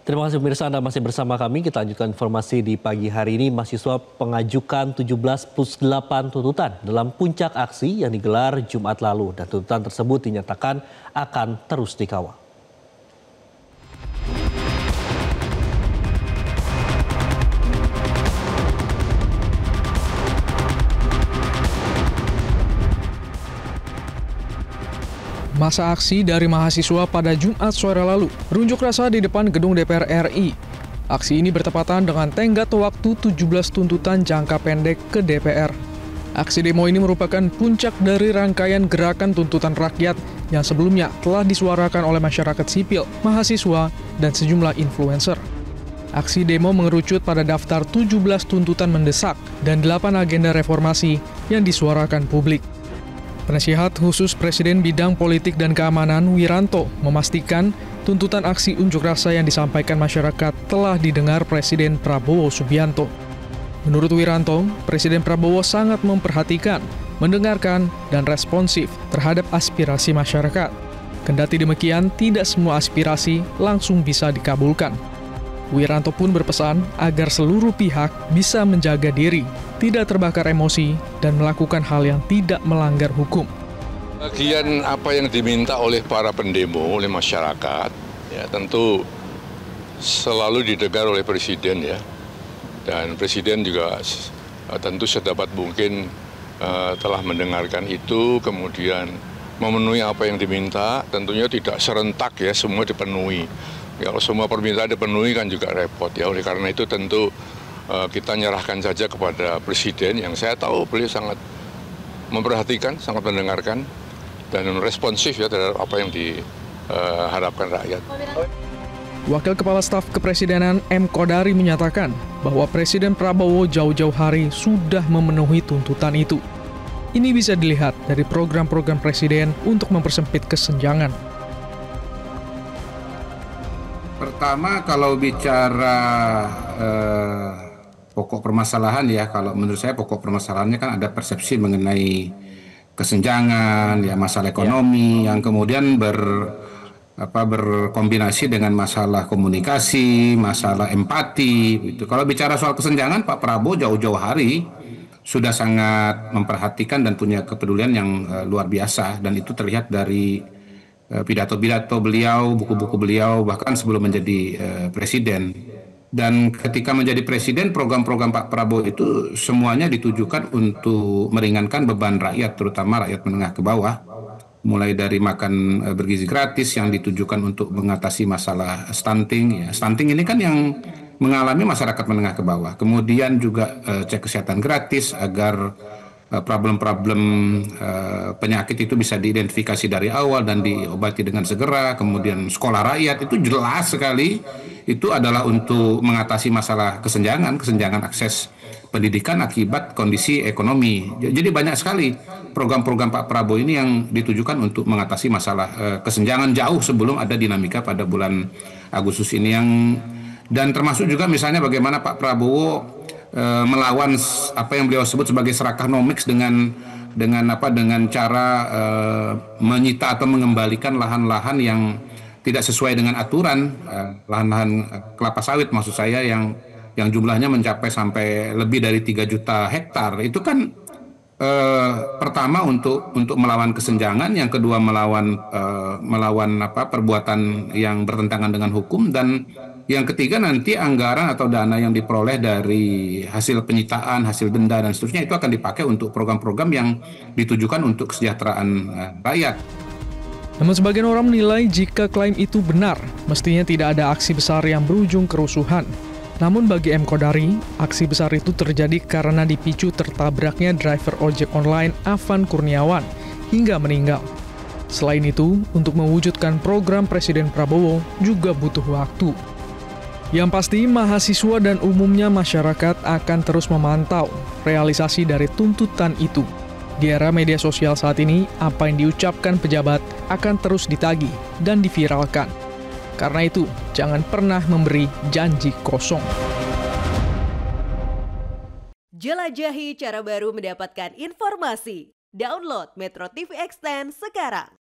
Terima kasih pemirsa, Anda masih bersama kami. Kita lanjutkan informasi di pagi hari ini. Mahasiswa pengajukan 17+8 tuntutan dalam puncak aksi yang digelar Jumat lalu. Dan tuntutan tersebut dinyatakan akan terus dikawal. Masa aksi dari mahasiswa pada Jumat sore lalu berunjuk rasa di depan gedung DPR RI. Aksi ini bertepatan dengan tenggat waktu 17 tuntutan jangka pendek ke DPR. Aksi demo ini merupakan puncak dari rangkaian gerakan tuntutan rakyat yang sebelumnya telah disuarakan oleh masyarakat sipil, mahasiswa, dan sejumlah influencer. Aksi demo mengerucut pada daftar 17 tuntutan mendesak dan 8 agenda reformasi yang disuarakan publik. Penasihat khusus Presiden Bidang Politik dan Keamanan Wiranto memastikan tuntutan aksi unjuk rasa yang disampaikan masyarakat telah didengar Presiden Prabowo Subianto. Menurut Wiranto, Presiden Prabowo sangat memperhatikan, mendengarkan, dan responsif terhadap aspirasi masyarakat. Kendati demikian, tidak semua aspirasi langsung bisa dikabulkan. Wiranto pun berpesan agar seluruh pihak bisa menjaga diri, tidak terbakar emosi, dan melakukan hal yang tidak melanggar hukum. Bagian apa yang diminta oleh para pendemo, oleh masyarakat, ya tentu selalu didengar oleh Presiden ya. Dan Presiden juga tentu sedapat mungkin telah mendengarkan itu, kemudian memenuhi apa yang diminta, tentunya tidak serentak ya, semua dipenuhi. Ya, kalau semua permintaan dipenuhi kan juga repot ya, oleh karena itu tentu kita nyerahkan saja kepada Presiden yang saya tahu beliau sangat memperhatikan, sangat mendengarkan, dan responsif ya terhadap apa yang diharapkan rakyat. Wakil Kepala Staf Kepresidenan M. Kodari menyatakan bahwa Presiden Prabowo jauh-jauh hari sudah memenuhi tuntutan itu. Ini bisa dilihat dari program-program Presiden untuk mempersempit kesenjangan. Pertama, kalau bicara pokok permasalahan ya, kalau menurut saya pokok permasalahannya kan ada persepsi mengenai kesenjangan, ya masalah ekonomi yang kemudian berkombinasi dengan masalah komunikasi, masalah empati. Gitu. Kalau bicara soal kesenjangan, Pak Prabowo jauh-jauh hari sudah sangat memperhatikan dan punya kepedulian yang luar biasa, dan itu terlihat dari pidato-pidato beliau, buku-buku beliau, bahkan sebelum menjadi presiden. Dan ketika menjadi presiden, program-program Pak Prabowo itu semuanya ditujukan untuk meringankan beban rakyat, terutama rakyat menengah ke bawah. Mulai dari makan bergizi gratis yang ditujukan untuk mengatasi masalah stunting. Ya. Stunting ini kan yang mengalami masyarakat menengah ke bawah. Kemudian juga cek kesehatan gratis agar problem-problem penyakit itu bisa diidentifikasi dari awal dan diobati dengan segera. Kemudian sekolah rakyat itu jelas sekali itu adalah untuk mengatasi masalah kesenjangan akses pendidikan akibat kondisi ekonomi. Jadi banyak sekali program-program Pak Prabowo ini yang ditujukan untuk mengatasi masalah kesenjangan jauh sebelum ada dinamika pada bulan Agustus ini dan termasuk juga misalnya bagaimana Pak Prabowo melawan apa yang beliau sebut sebagai serakanomics dengan cara menyita atau mengembalikan lahan-lahan yang tidak sesuai dengan aturan, lahan-lahan kelapa sawit maksud saya yang jumlahnya mencapai sampai lebih dari 3 juta hektar. Itu kan pertama untuk melawan kesenjangan, yang kedua melawan perbuatan yang bertentangan dengan hukum, dan yang ketiga nanti anggaran atau dana yang diperoleh dari hasil penyitaan, hasil denda dan seterusnya itu akan dipakai untuk program-program yang ditujukan untuk kesejahteraan rakyat. Namun sebagian orang menilai jika klaim itu benar, mestinya tidak ada aksi besar yang berujung kerusuhan. Namun bagi M. Kodari, aksi besar itu terjadi karena dipicu tertabraknya driver ojek online Afan Kurniawan hingga meninggal. Selain itu, untuk mewujudkan program Presiden Prabowo juga butuh waktu. Yang pasti, mahasiswa dan umumnya masyarakat akan terus memantau realisasi dari tuntutan itu. Di era media sosial saat ini, apa yang diucapkan pejabat akan terus ditagih dan diviralkan. Karena itu, jangan pernah memberi janji kosong. Jelajahi cara baru mendapatkan informasi. Download Metro TV Extend sekarang.